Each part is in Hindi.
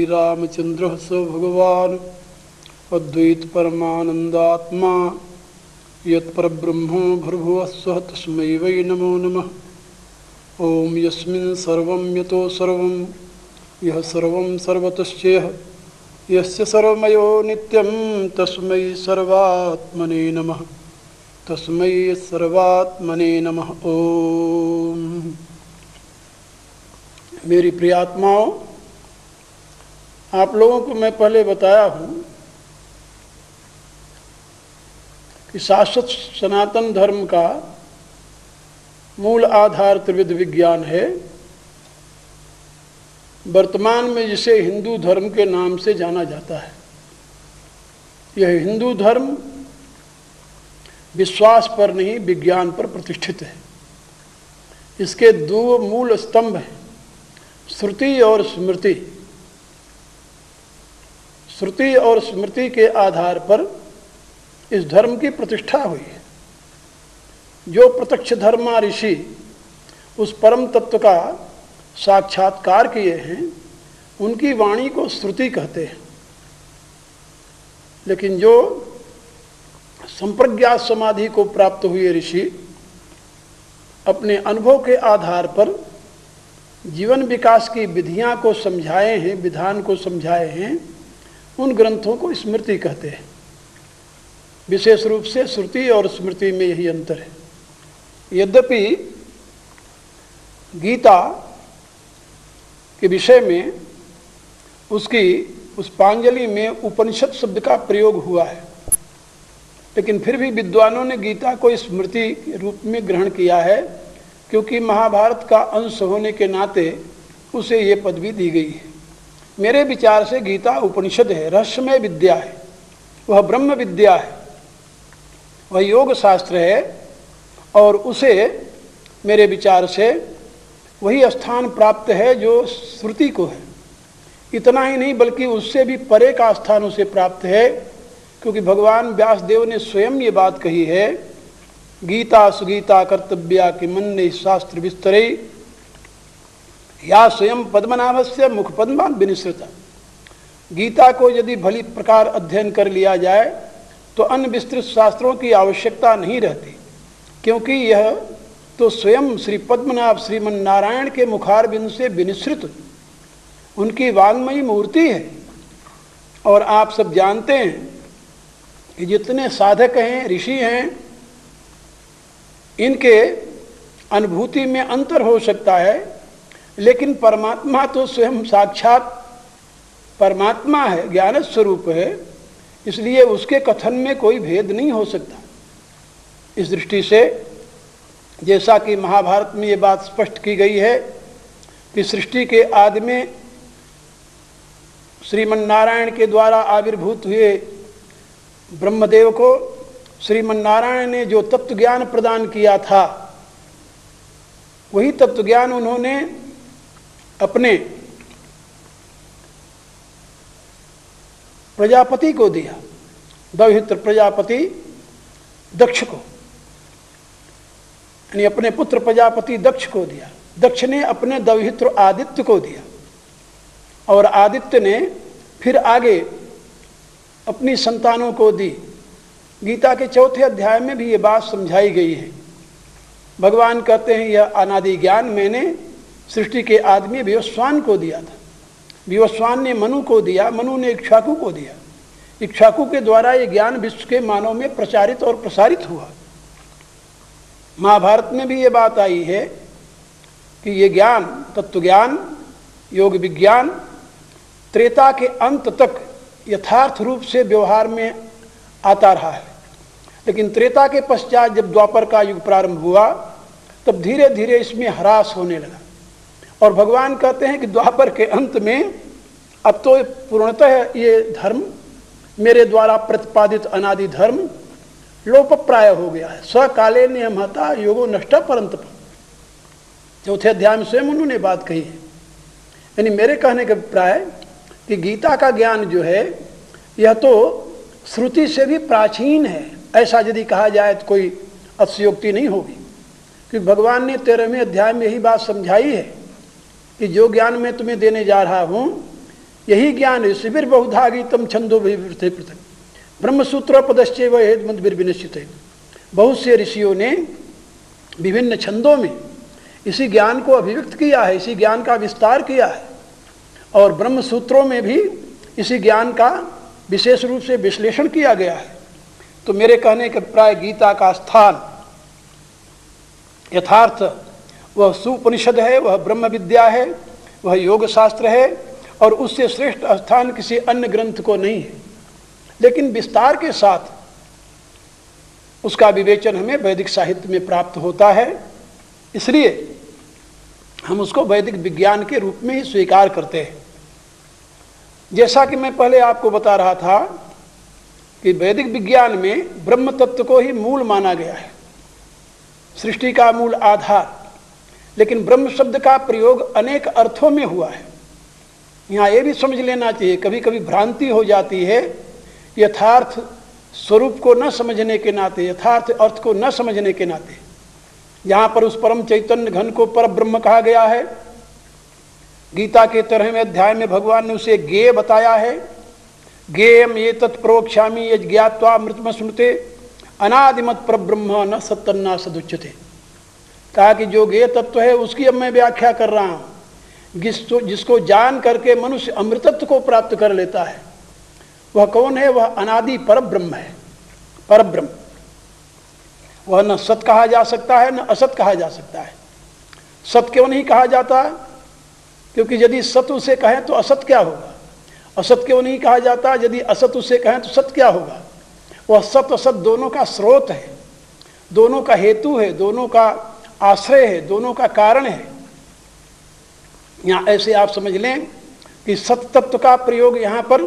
श्रीरामचंद्रः स भगवान् अद्वैत परमानंदात्मा यत्परब्रह्म भूर्भुवः स्वः तस्मै वै नमो नमः। ओम यस्मिन् सर्वं यतो सर्वं यः सर्वं सर्वतश्चेह यस्य सर्वमयो नित्यं तस्मै सर्वात्मने नमः। तस्मै सर्वात्मने नमः। ओम। मेरी प्रियात्माओं, आप लोगों को मैं पहले बताया हूँ कि शाश्वत सनातन धर्म का मूल आधार त्रिविध विज्ञान है। वर्तमान में जिसे हिंदू धर्म के नाम से जाना जाता है, यह हिंदू धर्म विश्वास पर नहीं विज्ञान पर प्रतिष्ठित है। इसके दो मूल स्तंभ हैं, श्रुति और स्मृति। श्रुति और स्मृति के आधार पर इस धर्म की प्रतिष्ठा हुई है। जो प्रत्यक्ष धर्मा ऋषि उस परम तत्व का साक्षात्कार किए हैं, उनकी वाणी को श्रुति कहते हैं। लेकिन जो संप्रज्ञात समाधि को प्राप्त हुए ऋषि अपने अनुभव के आधार पर जीवन विकास की विधियां को समझाए हैं, विधान को समझाए हैं, उन ग्रंथों को स्मृति कहते हैं। विशेष रूप से श्रुति और स्मृति में यही अंतर है। यद्यपि गीता के विषय में उसकी पुष्पांजलि में उपनिषद शब्द का प्रयोग हुआ है, लेकिन फिर भी विद्वानों ने गीता को स्मृति के रूप में ग्रहण किया है, क्योंकि महाभारत का अंश होने के नाते उसे ये पदवी दी गई है। मेरे विचार से गीता उपनिषद है, रहस्यमय विद्या है, वह ब्रह्म विद्या है, वह योग शास्त्र है, और उसे मेरे विचार से वही स्थान प्राप्त है जो श्रुति को है। इतना ही नहीं, बल्कि उससे भी परे का स्थान उसे प्राप्त है, क्योंकि भगवान व्यासदेव ने स्वयं ये बात कही है, गीता सुगीता कर्तव्या कि मन्ने शास्त्र विस्तरे या स्वयं पद्मनाभस्य मुख पद्मा विनिसृता। गीता को यदि भली प्रकार अध्ययन कर लिया जाए तो अन्य विस्तृत शास्त्रों की आवश्यकता नहीं रहती, क्योंकि यह तो स्वयं श्री पद्मनाभ श्रीमन नारायण के मुखारबिंद से विनिसृत उनकी वाङ्मयी मूर्ति है। और आप सब जानते हैं कि जितने साधक हैं, ऋषि हैं, इनके अनुभूति में अंतर हो सकता है, लेकिन परमात्मा तो स्वयं साक्षात परमात्मा है, ज्ञान स्वरूप है, इसलिए उसके कथन में कोई भेद नहीं हो सकता। इस दृष्टि से जैसा कि महाभारत में ये बात स्पष्ट की गई है कि सृष्टि के आदि में श्रीमन नारायण के द्वारा आविर्भूत हुए ब्रह्मदेव को श्रीमन नारायण ने जो तत्व ज्ञान प्रदान किया था, वही तत्व ज्ञान उन्होंने अपने प्रजापति को दिया, दौहित्र प्रजापति दक्ष को, यानी अपने पुत्र प्रजापति दक्ष को दिया। दक्ष ने अपने दौहित्र आदित्य को दिया, और आदित्य ने फिर आगे अपनी संतानों को दी। गीता के चौथे अध्याय में भी ये बात समझाई गई है। भगवान कहते हैं, यह अनादि ज्ञान मैंने सृष्टि के आदमी विवस्वान को दिया था। विवस्वान ने मनु को दिया, मनु ने इक्ष्वाकु को दिया। इक्ष्वाकु के द्वारा ये ज्ञान विश्व के मानव में प्रचारित और प्रसारित हुआ। महाभारत में भी ये बात आई है कि ये ज्ञान, तत्व ज्ञान, योग विज्ञान त्रेता के अंत तक यथार्थ रूप से व्यवहार में आता रहा है, लेकिन त्रेता के पश्चात जब द्वापर का युग प्रारंभ हुआ, तब धीरे धीरे इसमें ह्रास होने लगा। और भगवान कहते हैं कि द्वापर के अंत में अब तो पूर्णतः ये धर्म, मेरे द्वारा प्रतिपादित अनादि धर्म लोपप्राय हो गया है। स्वकाले नियमता योगो नष्ट परंतप। चौथे अध्याय में स्वयं उन्होंने बात कही है। यानी मेरे कहने का अभिप्राय कि गीता का ज्ञान जो है, यह तो श्रुति से भी प्राचीन है, ऐसा यदि कहा जाए तो कोई अतिशयोक्ति नहीं होगी, क्योंकि भगवान ने 13वें अध्याय में यही बात समझाई है कि जो ज्ञान मैं तुम्हें देने जा रहा हूँ, यही ज्ञान है। शिविर बहुधा गीतम छंदो विवृते पृथक ब्रह्मसूत्र पदश्चैव हेतमद्भिर्विनिश्चित। बहुत से ऋषियों ने विभिन्न छंदों में इसी ज्ञान को अभिव्यक्त किया है, इसी ज्ञान का विस्तार किया है, और ब्रह्म सूत्रों में भी इसी ज्ञान का विशेष रूप से विश्लेषण किया गया है। तो मेरे कहने के प्राय गीता का स्थान यथार्थ वह सुपनिषद है, वह ब्रह्म विद्या है, वह योग शास्त्र है, और उससे श्रेष्ठ स्थान किसी अन्य ग्रंथ को नहीं है। लेकिन विस्तार के साथ उसका विवेचन हमें वैदिक साहित्य में प्राप्त होता है, इसलिए हम उसको वैदिक विज्ञान के रूप में ही स्वीकार करते हैं। जैसा कि मैं पहले आपको बता रहा था कि वैदिक विज्ञान में ब्रह्म तत्व को ही मूल माना गया है, सृष्टि का मूल आधार। लेकिन ब्रह्म शब्द का प्रयोग अनेक अर्थों में हुआ है। यहाँ ये भी समझ लेना चाहिए, कभी कभी भ्रांति हो जाती है यथार्थ स्वरूप को न समझने के नाते, यथार्थ अर्थ को न समझने के नाते। यहाँ पर उस परम चैतन्य घन को पर ब्रह्म कहा गया है। गीता के 13वें अध्याय में भगवान ने उसे ज्ञेय बताया है। ज्ञेयम ये तत्प्रोक्ष्यामि यज् ज्ञात्वा मृतम स्मृते अनादिमत परब्रह्म न सत्तन्ना सदुच्यते। कहा कि जो ज्ञेय तत्व है उसकी अब मैं व्याख्या कर रहा हूँ। जिसको जान करके मनुष्य अमृतत्व को प्राप्त कर लेता है, वह कौन है? वह अनादि परब्रह्म है। परब्रह्म वह न सत कहा जा सकता है, न असत कहा जा सकता है। सत क्यों नहीं कहा जाता? क्योंकि यदि सत उसे कहें तो असत क्या होगा। असत क्यों नहीं कहा जाता? यदि असत उसे कहें तो सत क्या होगा। वह सत असत दोनों का स्रोत है, दोनों का हेतु है, दोनों का आश्रय है, दोनों का कारण है। यहाँ ऐसे आप समझ लें कि सत तत्व का प्रयोग यहाँ पर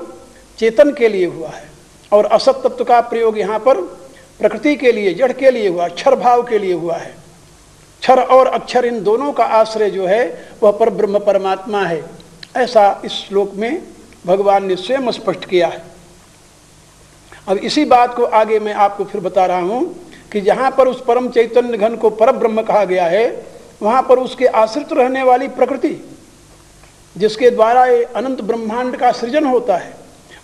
चेतन के लिए हुआ है, और असत तत्व का प्रयोग यहाँ पर प्रकृति के लिए, जड़ के लिए हुआ, क्षर भाव के लिए हुआ है। क्षर और अक्षर इन दोनों का आश्रय जो है वह परब्रह्म परमात्मा है। ऐसा इस श्लोक में भगवान ने स्वयं स्पष्ट किया है। अब इसी बात को आगे मैं आपको फिर बता रहा हूं कि जहां पर उस परम चैतन्य घन को परब्रह्म कहा गया है, वहां पर उसके आश्रित रहने वाली प्रकृति, जिसके द्वारा ये अनंत ब्रह्मांड का सृजन होता है,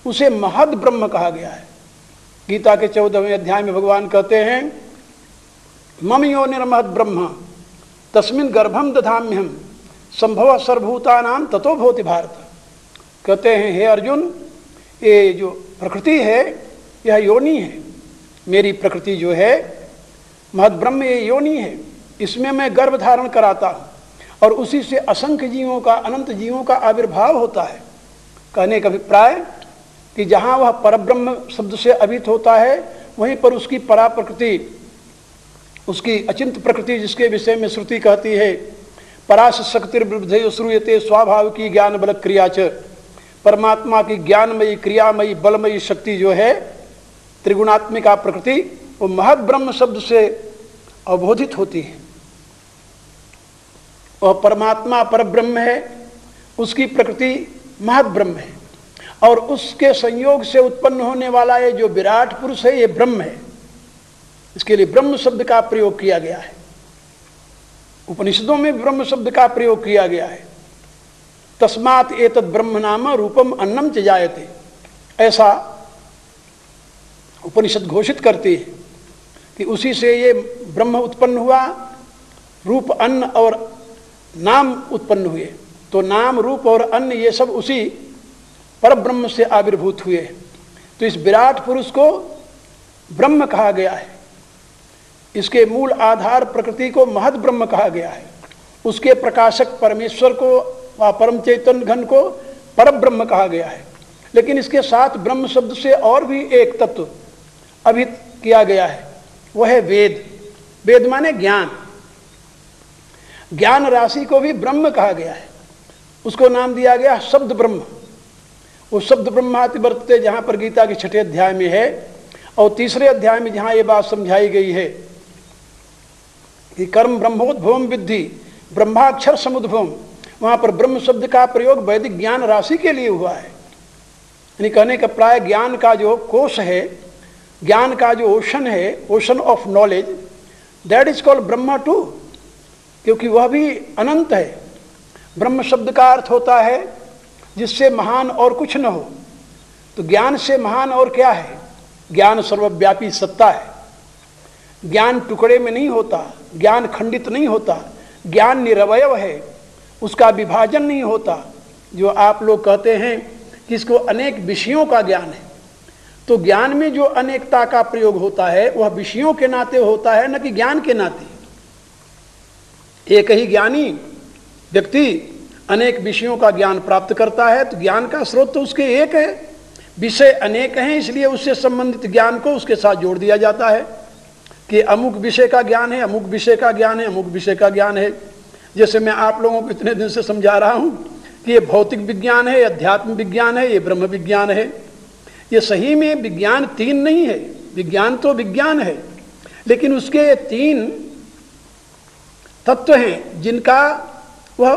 उसे महद ब्रह्म कहा गया है। गीता के 14वें अध्याय में भगवान कहते हैं, मम योनिर्महद ब्रह्म तस्मिन् गर्भम दधाम्यहम संभव सर्वभूतानां ततो भवति भारत। कहते हैं, हे अर्जुन, ये जो प्रकृति है यह योनि है। मेरी प्रकृति जो है महद ब्रह्म, ये योनि है, इसमें मैं गर्भ धारण कराता हूँ, और उसी से असंख्य जीवों का, अनंत जीवों का आविर्भाव होता है। कहने का अभिप्राय कि जहाँ वह परब्रह्म शब्द से अभित होता है, वहीं पर उसकी परा प्रकृति, उसकी अचिंत प्रकृति, जिसके विषय में श्रुति कहती है, पराश शक्तिर्वृद्धे श्रूयते स्वाभाविकी ज्ञान बल क्रिया च। परमात्मा की ज्ञानमयी, क्रियामयी, बलमयी शक्ति जो है, त्रिगुणात्मिका प्रकृति, वो महद ब्रह्म शब्द से अवबोधित होती है। वह परमात्मा परब्रह्म है, उसकी प्रकृति महद ब्रह्म है, और उसके संयोग से उत्पन्न होने वाला ये जो विराट पुरुष है, ये ब्रह्म है। इसके लिए ब्रह्म शब्द का प्रयोग किया गया है। उपनिषदों में ब्रह्म शब्द का प्रयोग किया गया है। तस्मात् एतद् ब्रह्म नाम रूपम अन्नम च जायते, ऐसा उपनिषद घोषित करती है कि उसी से ये ब्रह्म उत्पन्न हुआ, रूप, अन्न और नाम उत्पन्न हुए। तो नाम, रूप और अन्न ये सब उसी परब्रह्म से आविर्भूत हुए। तो इस विराट पुरुष को ब्रह्म कहा गया है। इसके मूल आधार प्रकृति को महद ब्रह्म कहा गया है। उसके प्रकाशक परमेश्वर को व परम चैतन्य घन को परब्रह्म कहा गया है। लेकिन इसके साथ ब्रह्म शब्द से और भी एक तत्व अभिहित किया गया है, वह है वेद। वेद माने ज्ञान। ज्ञान राशि को भी ब्रह्म कहा गया है। उसको नाम दिया गया शब्द ब्रह्म। वो शब्द ब्रह्माति वर्तते, जहाँ पर गीता के 6ठे अध्याय में है, और 3रे अध्याय में जहाँ ये बात समझाई गई है कि कर्म ब्रह्मोद्भवम विद्धि ब्रह्माक्षर समुद्भवम, वहाँ पर ब्रह्म शब्द का प्रयोग वैदिक ज्ञान राशि के लिए हुआ है। यानी कहने का प्राय ज्ञान का जो कोश है, ज्ञान का जो ओशन है, ocean of knowledge, that is called Brahma too, क्योंकि वह भी अनंत है। ब्रह्म शब्द का अर्थ होता है जिससे महान और कुछ न हो। तो ज्ञान से महान और क्या है? ज्ञान सर्वव्यापी सत्ता है। ज्ञान टुकड़े में नहीं होता, ज्ञान खंडित नहीं होता, ज्ञान निरवयव है, उसका विभाजन नहीं होता। जो आप लोग कहते हैं कि इसको अनेक विषयों का ज्ञान है, तो ज्ञान में जो अनेकता का प्रयोग होता है वह विषयों के नाते होता है, न कि ज्ञान के नाते। एक ही ज्ञानी व्यक्ति अनेक विषयों का ज्ञान प्राप्त करता है, तो ज्ञान का स्रोत तो उसके एक है, विषय अनेक हैं, इसलिए उससे संबंधित ज्ञान को उसके साथ जोड़ दिया जाता है कि अमुक विषय का ज्ञान है, अमुक विषय का ज्ञान है, अमुक विषय का ज्ञान है। जैसे मैं आप लोगों को इतने दिन से समझा रहा हूं कि ये भौतिक विज्ञान है, अध्यात्म विज्ञान है, ये ब्रह्म विज्ञान है। ये सही में विज्ञान तीन नहीं है, विज्ञान तो विज्ञान है, लेकिन उसके तीन तत्व हैं जिनका वह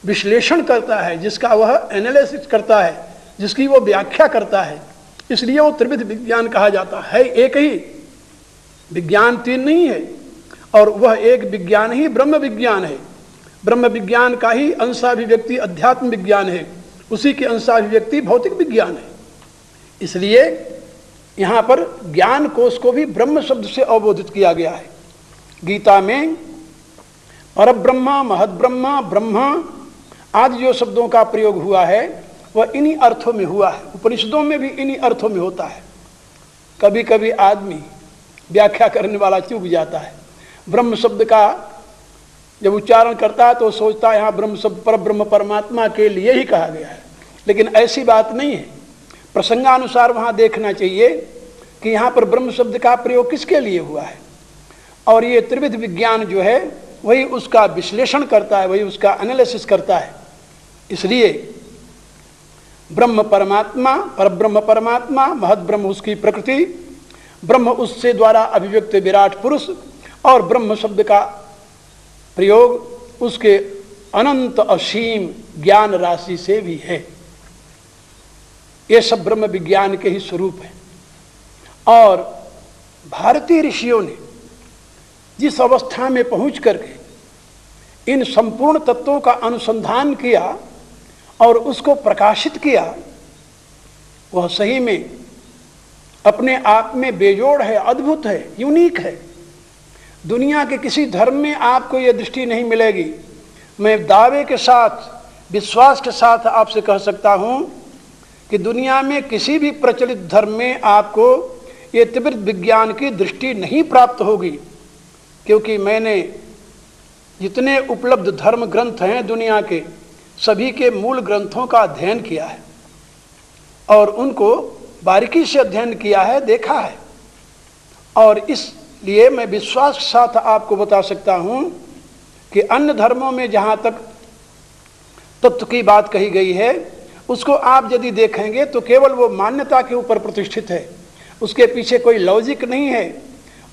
विश्लेषण करता है, जिसका वह एनालिसिस करता है, जिसकी वो व्याख्या करता है। इसलिए वो त्रिविध विज्ञान कहा जाता है। एक ही विज्ञान तीन नहीं है, और वह एक विज्ञान ही ब्रह्म विज्ञान है। ब्रह्म विज्ञान का ही अंशाभिव्यक्ति अध्यात्म विज्ञान है, उसी की अंशाभिव्यक्ति भौतिक विज्ञान है। इसलिए यहाँ पर ज्ञान कोश को भी ब्रह्म शब्द से अवबोधित किया गया है। गीता में परब्रह्म, महद्ब्रह्म, ब्रह्म आदि जो शब्दों का प्रयोग हुआ है वह इन्हीं अर्थों में हुआ है। उपनिषदों में भी इन्हीं अर्थों में होता है। कभी कभी आदमी व्याख्या करने वाला चूक जाता है। ब्रह्म शब्द का जब उच्चारण करता है तो सोचता है यहाँ ब्रह्म शब्द पर ब्रह्म परमात्मा के लिए ही कहा गया है, लेकिन ऐसी बात नहीं है। प्रसंगानुसार वहाँ देखना चाहिए कि यहाँ पर ब्रह्म शब्द का प्रयोग किसके लिए हुआ है, और ये त्रिविध विज्ञान जो है वही उसका विश्लेषण करता है, वही उसका एनालिसिस करता है। इसलिए ब्रह्म परमात्मा, परब्रह्म परमात्मा, महद्ब्रह्म उसकी प्रकृति, ब्रह्म उससे द्वारा अभिव्यक्त विराट पुरुष, और ब्रह्म शब्द का प्रयोग उसके अनंत असीम ज्ञान राशि से भी है। ये सब ब्रह्म विज्ञान के ही स्वरूप है। और भारतीय ऋषियों ने जिस अवस्था में पहुंच करके इन संपूर्ण तत्वों का अनुसंधान किया और उसको प्रकाशित किया, वह सही में अपने आप में बेजोड़ है, अद्भुत है, यूनिक है। दुनिया के किसी धर्म में आपको यह दृष्टि नहीं मिलेगी। मैं दावे के साथ, विश्वास के साथ आपसे कह सकता हूं कि दुनिया में किसी भी प्रचलित धर्म में आपको ये त्रिविध विज्ञान की दृष्टि नहीं प्राप्त होगी, क्योंकि मैंने जितने उपलब्ध धर्म ग्रंथ हैं दुनिया के, सभी के मूल ग्रंथों का अध्ययन किया है और उनको बारीकी से अध्ययन किया है, देखा है। और इसलिए मैं विश्वास के साथ आपको बता सकता हूं कि अन्य धर्मों में जहां तक तत्व की बात कही गई है उसको आप यदि देखेंगे तो केवल वो मान्यता के ऊपर प्रतिष्ठित है। उसके पीछे कोई लॉजिक नहीं है,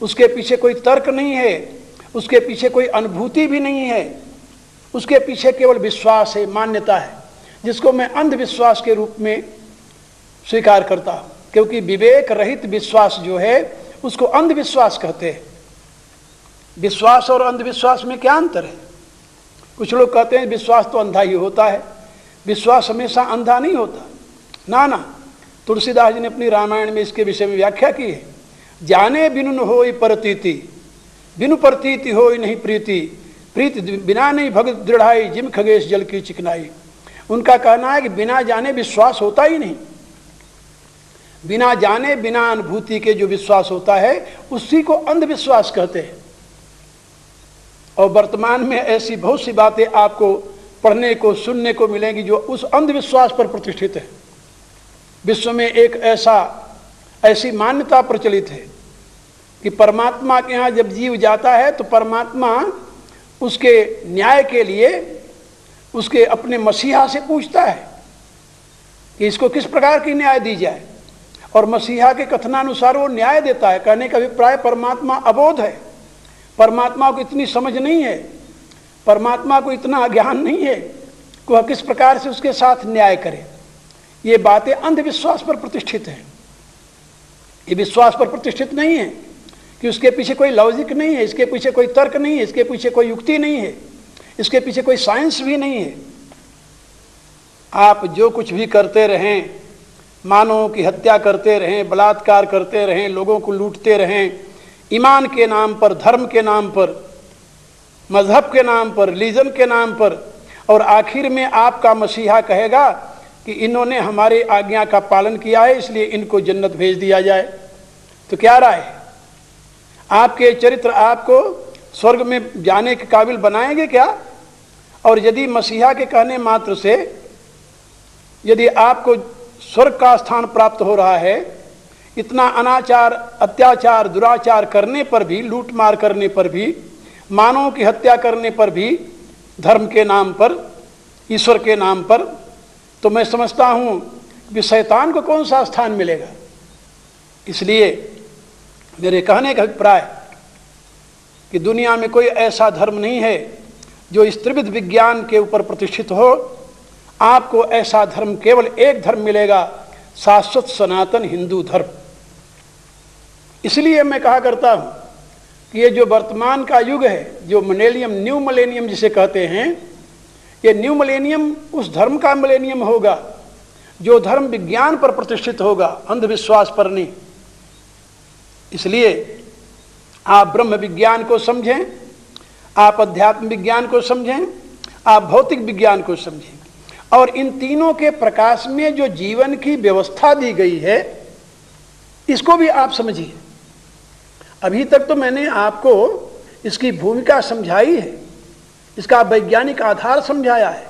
उसके पीछे कोई तर्क नहीं है, उसके पीछे कोई अनुभूति भी नहीं है। उसके पीछे केवल विश्वास है, मान्यता है, जिसको मैं अंधविश्वास के रूप में स्वीकार करता हूं, क्योंकि विवेक रहित विश्वास जो है उसको अंधविश्वास कहते हैं। विश्वास और अंधविश्वास में क्या अंतर है? कुछ लोग कहते हैं विश्वास तो अंधा ही होता है। विश्वास हमेशा अंधा नहीं होता, ना ना। तुलसीदास जी ने अपनी रामायण में इसके विषय में व्याख्या की है। जाने बिनु न होई परतीति, बिनु प्रतीति होई नहीं प्रीति, प्रीति बिना नहीं भगत दृढ़ाई, जिम खगेश जल की चिकनाई। उनका कहना है कि बिना जाने विश्वास होता ही नहीं। बिना जाने, बिना अनुभूति के जो विश्वास होता है उसी को अंधविश्वास कहते हैं। और वर्तमान में ऐसी बहुत सी बातें आपको पढ़ने को, सुनने को मिलेंगी जो उस अंधविश्वास पर प्रतिष्ठित है। विश्व में एक ऐसी मान्यता प्रचलित है कि परमात्मा के यहाँ जब जीव जाता है तो परमात्मा उसके न्याय के लिए उसके अपने मसीहा से पूछता है कि इसको किस प्रकार की न्याय दी जाए, और मसीहा के कथनानुसार वो न्याय देता है। कहने का अभिप्राय परमात्मा अबोध है, परमात्मा को इतनी समझ नहीं है, परमात्मा को इतना ज्ञान नहीं है कि वह किस प्रकार से उसके साथ न्याय करे। ये बातें अंधविश्वास पर प्रतिष्ठित हैं। ये विश्वास पर प्रतिष्ठित नहीं है कि उसके पीछे कोई लॉजिक नहीं है, इसके पीछे कोई तर्क नहीं है, इसके पीछे कोई युक्ति नहीं है, इसके पीछे कोई साइंस भी नहीं है। आप जो कुछ भी करते रहें, मानवों की हत्या करते रहें, बलात्कार करते रहें, लोगों को लूटते रहें, ईमान के नाम पर, धर्म के नाम पर, मजहब के नाम पर, रिलीजन के नाम पर, और आखिर में आपका मसीहा कहेगा कि इन्होंने हमारे आज्ञा का पालन किया है इसलिए इनको जन्नत भेज दिया जाए, तो क्या राय है? आपके चरित्र आपको स्वर्ग में जाने के काबिल बनाएंगे क्या? और यदि मसीहा के कहने मात्र से यदि आपको स्वर्ग का स्थान प्राप्त हो रहा है, इतना अनाचार, अत्याचार, दुराचार करने पर भी, लूटमार करने पर भी, मानवों की हत्या करने पर भी, धर्म के नाम पर, ईश्वर के नाम पर, तो मैं समझता हूं कि शैतान को कौन सा स्थान मिलेगा। इसलिए मेरे कहने का अभिप्राय कि दुनिया में कोई ऐसा धर्म नहीं है जो इस त्रिविध विज्ञान के ऊपर प्रतिष्ठित हो। आपको ऐसा धर्म केवल एक धर्म मिलेगा, शाश्वत सनातन हिंदू धर्म। इसलिए मैं कहा करता हूं कि ये जो वर्तमान का युग है, जो मिलेनियम, न्यू मिलेनियम जिसे कहते हैं, ये न्यू मिलेनियम उस धर्म का मिलेनियम होगा जो धर्म विज्ञान पर प्रतिष्ठित होगा, अंधविश्वास पर नहीं। इसलिए आप ब्रह्म विज्ञान को समझें, आप अध्यात्म विज्ञान को समझें, आप भौतिक विज्ञान को समझें, और इन तीनों के प्रकाश में जो जीवन की व्यवस्था दी गई है इसको भी आप समझिए। अभी तक तो मैंने आपको इसकी भूमिका समझाई है, इसका वैज्ञानिक आधार समझाया है,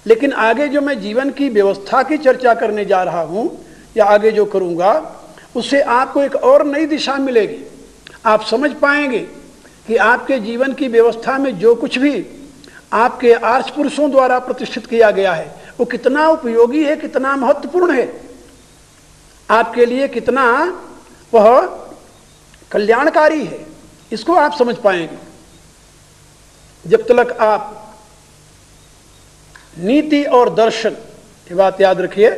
लेकिन आगे जो मैं जीवन की व्यवस्था की चर्चा करने जा रहा हूं या आगे जो करूंगा, उससे आपको एक और नई दिशा मिलेगी। आप समझ पाएंगे कि आपके जीवन की व्यवस्था में जो कुछ भी आपके आर्ष पुरुषों द्वारा प्रतिष्ठित किया गया है वो कितना उपयोगी है, कितना महत्वपूर्ण है, आपके लिए कितना वह कल्याणकारी है, इसको आप समझ पाएंगे। जब तक आप नीति और दर्शन, ये बात याद रखिए,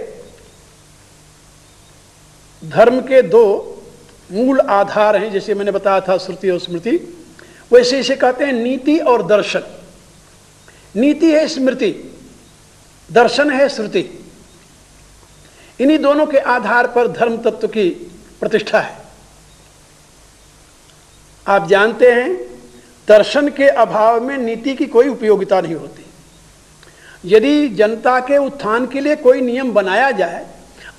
धर्म के दो मूल आधार हैं, जैसे मैंने बताया था श्रुति और स्मृति, वैसे इसे कहते हैं नीति और दर्शन। नीति है स्मृति, दर्शन है श्रुति। इन्हीं दोनों के आधार पर धर्म तत्व की प्रतिष्ठा है। आप जानते हैं दर्शन के अभाव में नीति की कोई उपयोगिता नहीं होती। यदि जनता के उत्थान के लिए कोई नियम बनाया जाए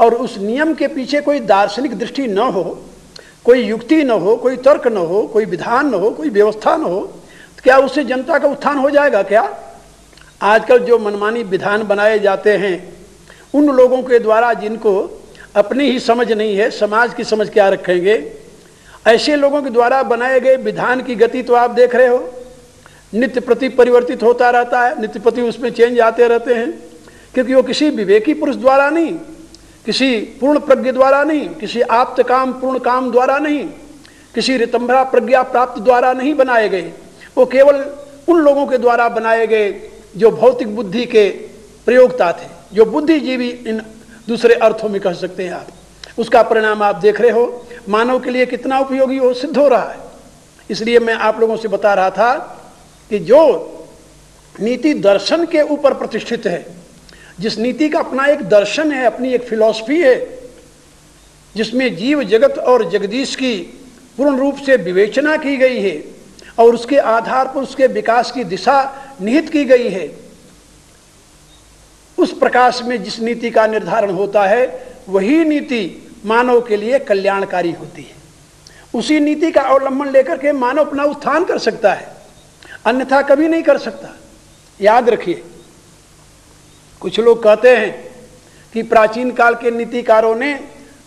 और उस नियम के पीछे कोई दार्शनिक दृष्टि न हो, कोई युक्ति न हो, कोई तर्क न हो, कोई विधान न हो, कोई व्यवस्था न हो, तो क्या उससे जनता का उत्थान हो जाएगा क्या? आजकल जो मनमानी विधान बनाए जाते हैं उन लोगों के द्वारा जिनको अपनी ही समझ नहीं है, समाज की समझ क्या रखेंगे, ऐसे लोगों के द्वारा बनाए गए विधान की गति तो आप देख रहे हो, नित्य प्रति परिवर्तित होता रहता है, नित्य प्रति उसमें चेंज आते रहते हैं, क्योंकि वो किसी विवेकी पुरुष द्वारा नहीं, किसी पूर्ण प्रज्ञ द्वारा नहीं, किसी आप्त काम पूर्ण काम द्वारा नहीं, किसी ऋतंभरा प्रज्ञा प्राप्त द्वारा नहीं बनाए गए। वो केवल उन लोगों के द्वारा बनाए गए जो भौतिक बुद्धि के प्रयोगता थे, जो बुद्धिजीवी इन दूसरे अर्थों में कह सकते हैं आप। उसका परिणाम आप देख रहे हो, मानव के लिए कितना उपयोगी वो सिद्ध हो रहा है। इसलिए मैं आप लोगों से बता रहा था कि जो नीति दर्शन के ऊपर प्रतिष्ठित है, जिस नीति का अपना एक दर्शन है, अपनी एक फिलॉसफी है, जिसमें जीव जगत और जगदीश की पूर्ण रूप से विवेचना की गई है और उसके आधार पर उसके विकास की दिशा निहित की गई है, उस प्रकाश में जिस नीति का निर्धारण होता है वही नीति मानव के लिए कल्याणकारी होती है। उसी नीति का अवलंबन लेकर के मानव अपना उत्थान कर सकता है, अन्यथा कभी नहीं कर सकता। याद रखिए, कुछ लोग कहते हैं कि प्राचीन काल के नीतिकारों ने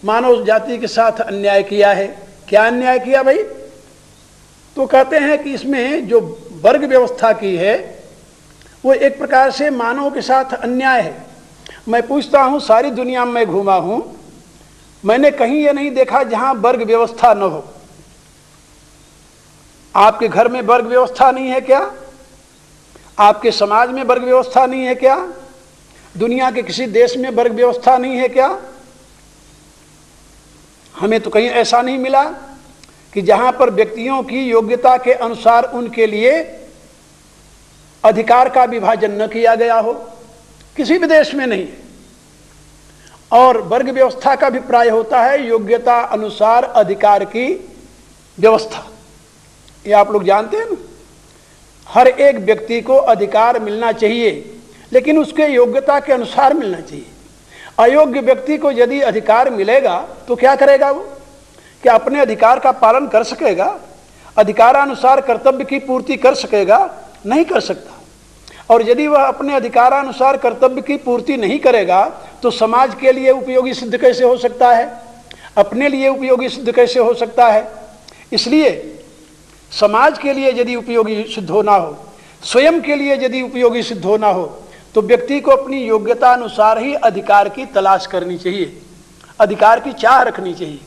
मानव जाति के साथ अन्याय किया है। क्या अन्याय किया भाई? तो कहते हैं कि इसमें जो वर्ग व्यवस्था की है वो एक प्रकार से मानव के साथ अन्याय है। मैं पूछता हूं, सारी दुनिया में मैं घूमा हूं, मैंने कहीं ये नहीं देखा जहां वर्ग व्यवस्था न हो। आपके घर में वर्ग व्यवस्था नहीं है क्या? आपके समाज में वर्ग व्यवस्था नहीं है क्या? दुनिया के किसी देश में वर्ग व्यवस्था नहीं है क्या? हमें तो कहीं ऐसा नहीं मिला कि जहां पर व्यक्तियों की योग्यता के अनुसार उनके लिए अधिकार का विभाजन न किया गया हो। किसी भी देश में नहीं है। और वर्ग व्यवस्था का अभिप्राय होता है योग्यता अनुसार अधिकार की व्यवस्था। ये आप लोग जानते हैं ना, हर एक व्यक्ति को अधिकार मिलना चाहिए, लेकिन उसके योग्यता के अनुसार मिलना चाहिए। अयोग्य व्यक्ति को यदि अधिकार मिलेगा तो क्या करेगा वो? क्या अपने अधिकार का पालन कर सकेगा? अधिकारानुसार कर्तव्य की पूर्ति कर सकेगा? नहीं कर सकता। और यदि वह अपने अधिकारानुसार कर्तव्य की पूर्ति नहीं करेगा तो समाज के लिए उपयोगी सिद्ध कैसे हो सकता है? अपने लिए उपयोगी सिद्ध कैसे हो सकता है? इसलिए समाज के लिए यदि उपयोगी सिद्ध होना हो, स्वयं के लिए यदि उपयोगी सिद्ध होना हो, तो व्यक्ति को अपनी योग्यता अनुसार ही अधिकार की तलाश करनी चाहिए, अधिकार की चाह रखनी चाहिए,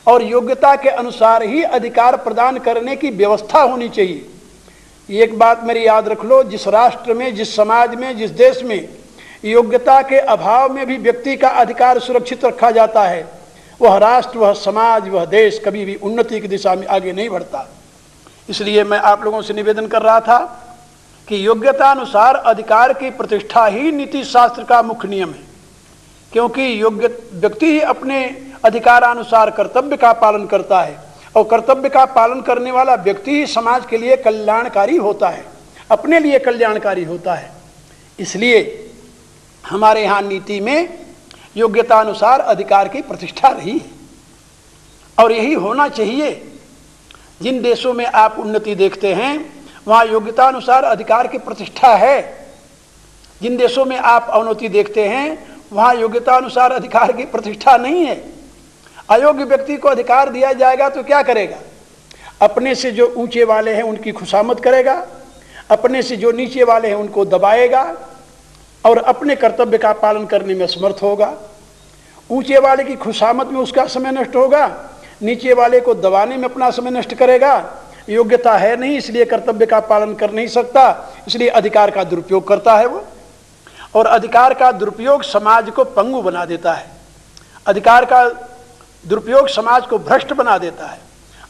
और योग्यता के अनुसार ही अधिकार प्रदान करने की व्यवस्था होनी चाहिए। एक बात मेरी याद रख लो, जिस राष्ट्र में, जिस समाज में, जिस देश में योग्यता के अभाव में भी व्यक्ति का अधिकार सुरक्षित रखा जाता है, वह राष्ट्र, वह समाज, वह देश कभी भी उन्नति की दिशा में आगे नहीं बढ़ता। इसलिए मैं आप लोगों से निवेदन कर रहा था कि योग्यता अनुसार अधिकार की प्रतिष्ठा ही नीति शास्त्र का मुख्य नियम है, क्योंकि योग्य व्यक्ति ही अपने अधिकारानुसार कर्तव्य का पालन करता है, और कर्तव्य का पालन करने वाला व्यक्ति ही समाज के लिए कल्याणकारी होता है, अपने लिए कल्याणकारी होता है। इसलिए हमारे यहाँ नीति में योग्यता अनुसार अधिकार की प्रतिष्ठा रही है, और यही होना चाहिए। जिन देशों में आप उन्नति देखते हैं वहाँ योग्यता अनुसार अधिकार की प्रतिष्ठा है। जिन देशों में आप अवनति देखते हैं वहाँ योग्यता अनुसार अधिकार की प्रतिष्ठा नहीं है। अयोग्य व्यक्ति को अधिकार दिया जाएगा तो क्या करेगा? अपने से जो ऊंचे वाले हैं उनकी खुशामद करेगा, अपने से जो नीचे वाले हैं उनको दबाएगा, और अपने कर्तव्य का पालन करने में असमर्थ होगा। ऊंचे वाले की खुशामद में उसका समय नष्ट होगा, नीचे वाले को दबाने में अपना समय नष्ट करेगा। योग्यता है नहीं, इसलिए कर्तव्य का पालन कर नहीं सकता, इसलिए अधिकार का दुरुपयोग करता है वो। और अधिकार का दुरुपयोग समाज को पंगु बना देता है, अधिकार का दुरुपयोग समाज को भ्रष्ट बना देता है,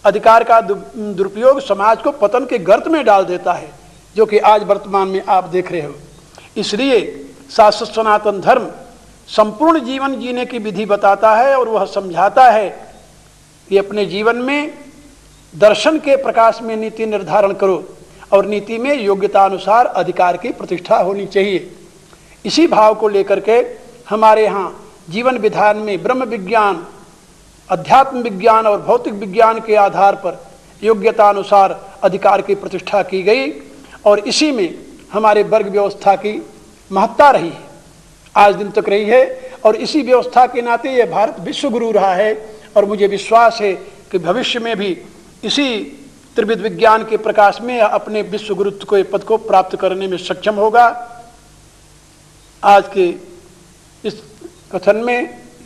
अधिकार का दुरुपयोग समाज को पतन के गर्त में डाल देता है, जो कि आज वर्तमान में आप देख रहे हो। इसलिए शाश्वत सनातन धर्म संपूर्ण जीवन जीने की विधि बताता है, और वह समझाता है कि अपने जीवन में दर्शन के प्रकाश में नीति निर्धारण करो, और नीति में योग्यता अनुसार अधिकार की प्रतिष्ठा होनी चाहिए। इसी भाव को लेकर के हमारे यहाँ जीवन विधान में ब्रह्म विज्ञान, अध्यात्म विज्ञान और भौतिक विज्ञान के आधार पर योग्यता अनुसार अधिकार की प्रतिष्ठा की गई, और इसी में हमारे वर्ग व्यवस्था की महत्ता रही है, आज दिन तक रही है। और इसी व्यवस्था के नाते यह भारत विश्व गुरु रहा है, और मुझे विश्वास है कि भविष्य में भी इसी त्रिविध विज्ञान के प्रकाश में अपने विश्व गुरुत्व के पद को प्राप्त करने में सक्षम होगा। आज के इस कथन में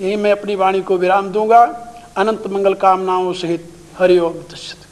यही मैं अपनी वाणी को विराम दूंगा। अनंत मंगल कामनाओं सहित हरि ओम तत्सत।